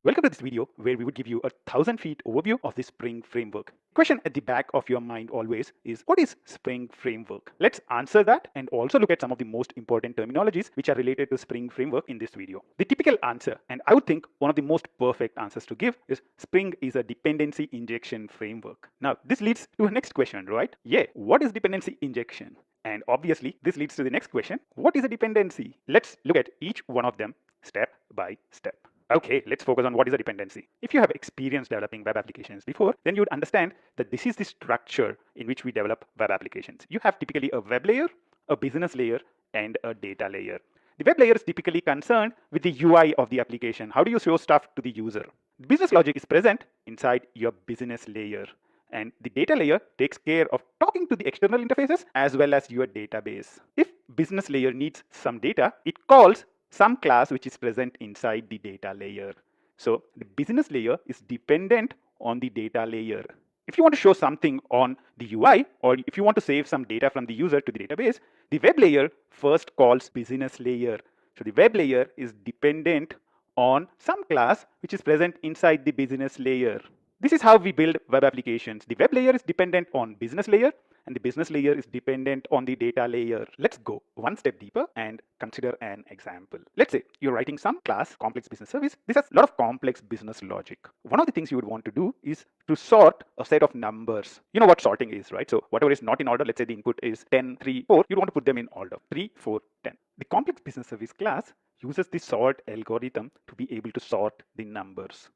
Welcome to this video where we would give you a 1000 feet overview of the Spring Framework. Question at the back of your mind always is, what is Spring Framework? Let's answer that and also look at some of the most important terminologies which are related to Spring Framework in this video. The typical answer, and I would think one of the most perfect answers to give, is Spring is a dependency injection framework. Now, this leads to a next question, right? Yeah, what is dependency injection? And obviously, this leads to the next question, what is a dependency? Let's look at each one of them step by step. Okay, let's focus on what is a dependency. If you have experience developing web applications before, then you would understand that this is the structure in which we develop web applications. You have typically a web layer, a business layer, and a data layer. The web layer is typically concerned with the UI of the application. How do you show stuff to the user? The business logic is present inside your business layer. And the data layer takes care of talking to the external interfaces as well as your database. If business layer needs some data, it calls some class which is present inside the data layer. So the business layer is dependent on the data layer. If you want to show something on the UI, or if you want to save some data from the user to the database, the web layer first calls business layer. So the web layer is dependent on some class which is present inside the business layer. This is how we build web applications. The web layer is dependent on business layer, and the business layer is dependent on the data layer. Let's go one step deeper and consider an example. Let's say you're writing some class, complex business service. This has a lot of complex business logic. One of the things you would want to do is to sort a set of numbers. You know what sorting is, right? So whatever is not in order, let's say the input is 10, 3, 4, you want to put them in order, 3, 4, 10. The complex business service class uses the sort algorithm to be able to sort the numbers.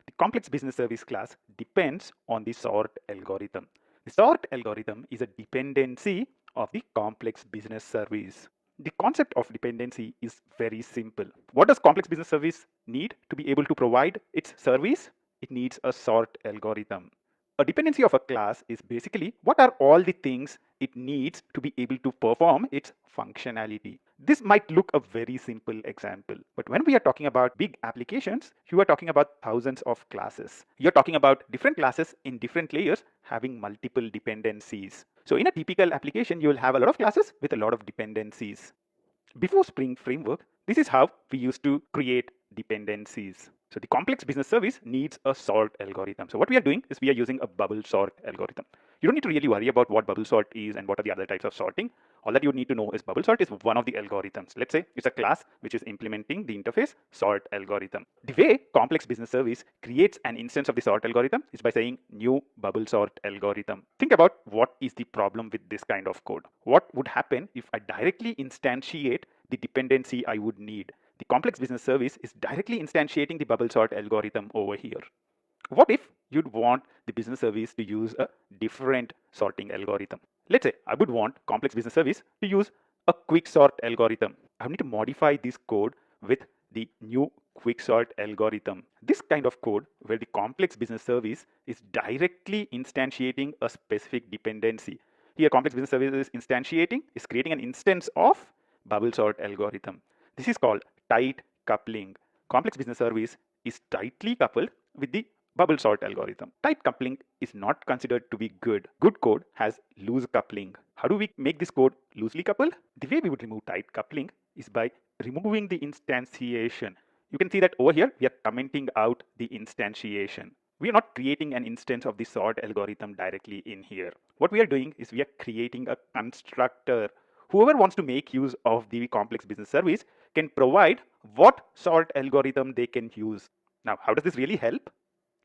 The complex business service class depends on the sort algorithm. The sort algorithm is a dependency of the complex business service. The concept of dependency is very simple. What does complex business service need to be able to provide its service? It needs a sort algorithm. A dependency of a class is basically what are all the things it needs to be able to perform its functionality. This might look a very simple example, but when we are talking about big applications, you are talking about thousands of classes. You're talking about different classes in different layers having multiple dependencies. So in a typical application, you will have a lot of classes with a lot of dependencies. Before Spring Framework, this is how we used to create dependencies. So the complex business service needs a sort algorithm. So what we are doing is we are using a bubble sort algorithm. You don't need to really worry about what bubble sort is and what are the other types of sorting. All that you need to know is bubble sort is one of the algorithms. Let's say it's a class which is implementing the interface sort algorithm. The way complex business service creates an instance of the sort algorithm is by saying new bubble sort algorithm. Think about what is the problem with this kind of code. What would happen if I directly instantiate the dependency I would need? The complex business service is directly instantiating the bubble sort algorithm over here. What if you'd want the business service to use a different sorting algorithm? Let's say I would want complex business service to use a quick sort algorithm. I need to modify this code with the new quick sort algorithm. This kind of code where the complex business service is directly instantiating a specific dependency. Here complex business service is instantiating, is creating an instance of bubble sort algorithm. This is called tight coupling. Complex business service is tightly coupled with the bubble sort algorithm. Tight coupling is not considered to be good. Good code has loose coupling. How do we make this code loosely coupled? The way we would remove tight coupling is by removing the instantiation. You can see that over here we are commenting out the instantiation. We are not creating an instance of the sort algorithm directly in here. What we are doing is we are creating a constructor. Whoever wants to make use of the complex business service can provide what sort algorithm they can use. Now, how does this really help?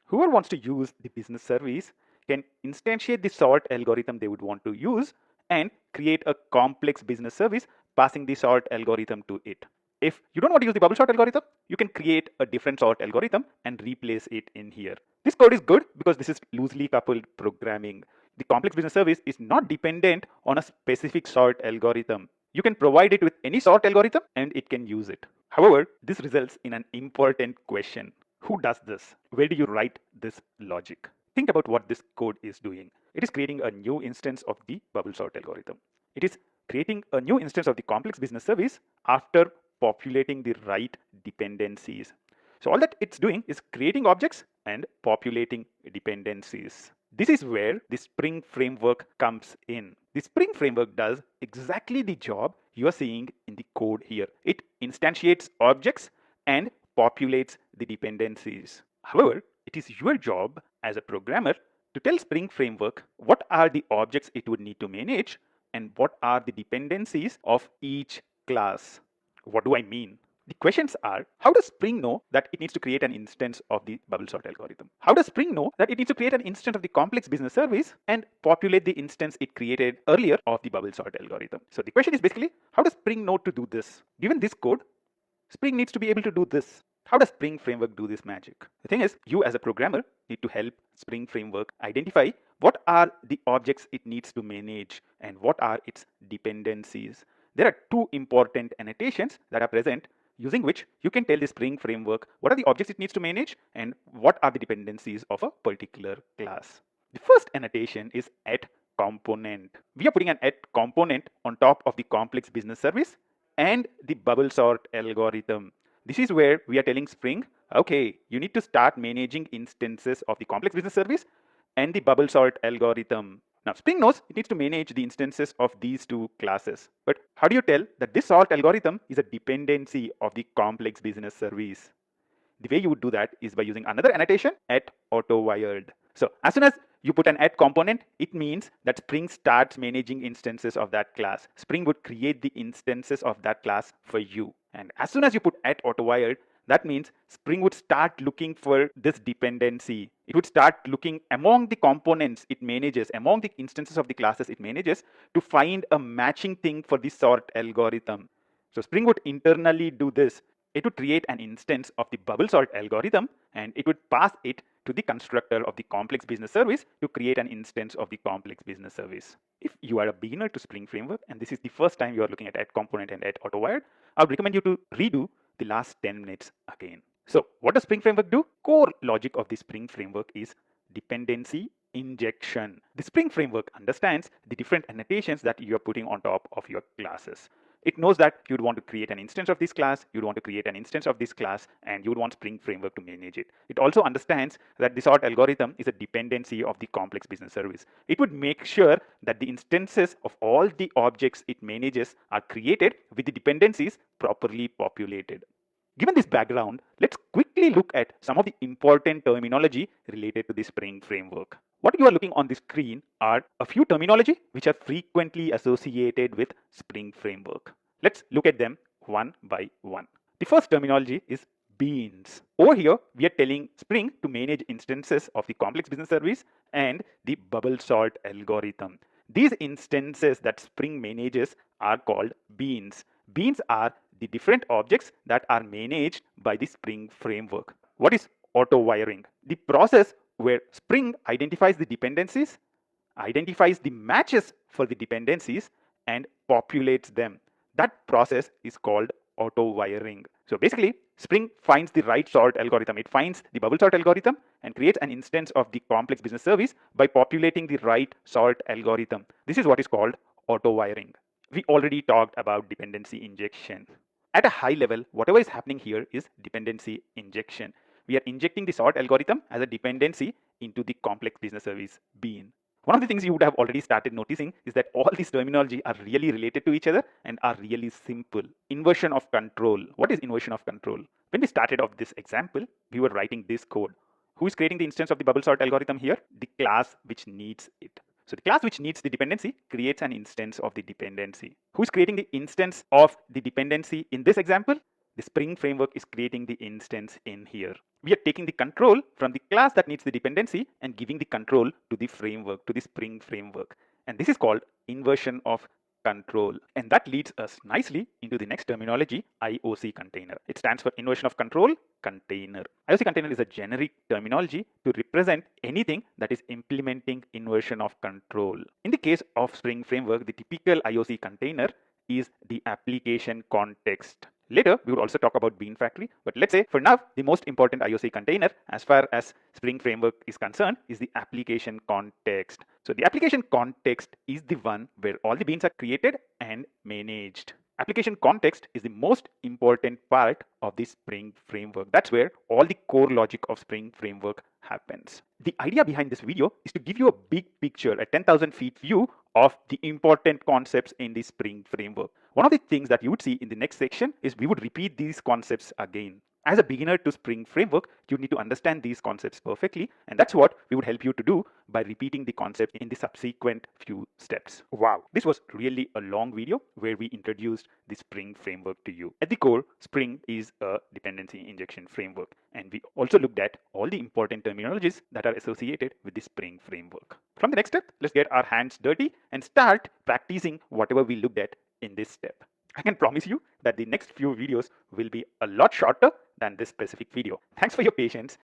Whoever wants to use the business service can instantiate the sort algorithm they would want to use and create a complex business service passing the sort algorithm to it. If you don't want to use the bubble sort algorithm, you can create a different sort algorithm and replace it in here. This code is good because this is loosely coupled programming. The complex business service is not dependent on a specific sort algorithm. You can provide it with any sort algorithm and it can use it. However, this results in an important question. Who does this? Where do you write this logic? Think about what this code is doing. It is creating a new instance of the bubble sort algorithm. It is creating a new instance of the complex business service after populating the right dependencies. So all that it's doing is creating objects and populating dependencies. This is where the Spring Framework comes in. The Spring Framework does exactly the job you are seeing in the code here. It instantiates objects and populates the dependencies. However, it is your job as a programmer to tell Spring Framework what are the objects it would need to manage and what are the dependencies of each class. What do I mean? The questions are, how does Spring know that it needs to create an instance of the bubble sort algorithm? How does Spring know that it needs to create an instance of the complex business service and populate the instance it created earlier of the bubble sort algorithm? So the question is basically, how does Spring know to do this? Given this code, Spring needs to be able to do this. How does Spring Framework do this magic? The thing is, you as a programmer need to help Spring Framework identify what are the objects it needs to manage and what are its dependencies. There are two important annotations that are present using which you can tell the Spring Framework what are the objects it needs to manage and what are the dependencies of a particular class. The first annotation is at component. We are putting an at component on top of the complex business service and the bubble sort algorithm. This is where we are telling Spring, okay, you need to start managing instances of the complex business service and the bubble sort algorithm. Now, Spring knows it needs to manage the instances of these two classes. But how do you tell that this sort algorithm is a dependency of the complex business service? The way you would do that is by using another annotation at auto-wired. So as soon as you put an at component, it means that Spring starts managing instances of that class. Spring would create the instances of that class for you. And as soon as you put at auto-wired, that means Spring would start looking for this dependency. It would start looking among the components it manages, among the instances of the classes it manages, to find a matching thing for the sort algorithm. So Spring would internally do this. It would create an instance of the bubble sort algorithm and it would pass it to the constructor of the complex business service to create an instance of the complex business service. If you are a beginner to Spring Framework and this is the first time you are looking at add component and add auto-wired, I would recommend you to redo the last 10 minutes again. So what does Spring Framework do? Core logic of the Spring Framework is dependency injection. The Spring Framework understands the different annotations that you are putting on top of your classes. It knows that you'd want to create an instance of this class, you'd want to create an instance of this class, and you would want Spring Framework to manage it. It also understands that the sort algorithm is a dependency of the complex business service. It would make sure that the instances of all the objects it manages are created with the dependencies properly populated. Given this background, let's quickly look at some of the important terminology related to the Spring Framework. What you are looking on the screen are a few terminology which are frequently associated with Spring Framework. Let's look at them one by one. The first terminology is beans. Over here, we are telling Spring to manage instances of the complex business service and the bubble sort algorithm. These instances that Spring manages are called beans. Beans are the different objects that are managed by the Spring Framework. What is auto-wiring? The process where Spring identifies the dependencies, identifies the matches for the dependencies, and populates them. That process is called auto-wiring. So basically, Spring finds the right sort algorithm. It finds the bubble sort algorithm and creates an instance of the complex business service by populating the right sort algorithm. This is what is called auto-wiring. We already talked about dependency injection. At a high level, whatever is happening here is dependency injection. We are injecting the sort algorithm as a dependency into the complex business service bean. One of the things you would have already started noticing is that all these terminology are really related to each other and are really simple. Inversion of control. What is inversion of control? When we started off this example, we were writing this code. Who is creating the instance of the bubble sort algorithm here? The class which needs it. So the class which needs the dependency creates an instance of the dependency. Who is creating the instance of the dependency in this example? The Spring Framework is creating the instance in here. We are taking the control from the class that needs the dependency and giving the control to the framework, to the Spring Framework. And this is called inversion of control. And that leads us nicely into the next terminology, IOC container. It stands for inversion of control container. IOC container is a generic terminology to represent anything that is implementing inversion of control. In the case of Spring Framework, the typical IOC container is the application context. Later, we would also talk about Bean Factory, but let's say for now, the most important IOC container as far as Spring Framework is concerned is the application context. So the application context is the one where all the beans are created and managed. Application context is the most important part of the Spring Framework. That's where all the core logic of Spring Framework happens. The idea behind this video is to give you a big picture, a 10,000 feet view of the important concepts in the Spring Framework. One of the things that you would see in the next section is we would repeat these concepts again. As a beginner to Spring Framework, you need to understand these concepts perfectly, and that's what we would help you to do by repeating the concept in the subsequent few steps. Wow, this was really a long video where we introduced the Spring Framework to you. At the core, Spring is a dependency injection framework, and we also looked at all the important terminologies that are associated with the Spring Framework. From the next step, let's get our hands dirty and start practicing whatever we looked at in this step. I can promise you that the next few videos will be a lot shorter than this specific video. Thanks for your patience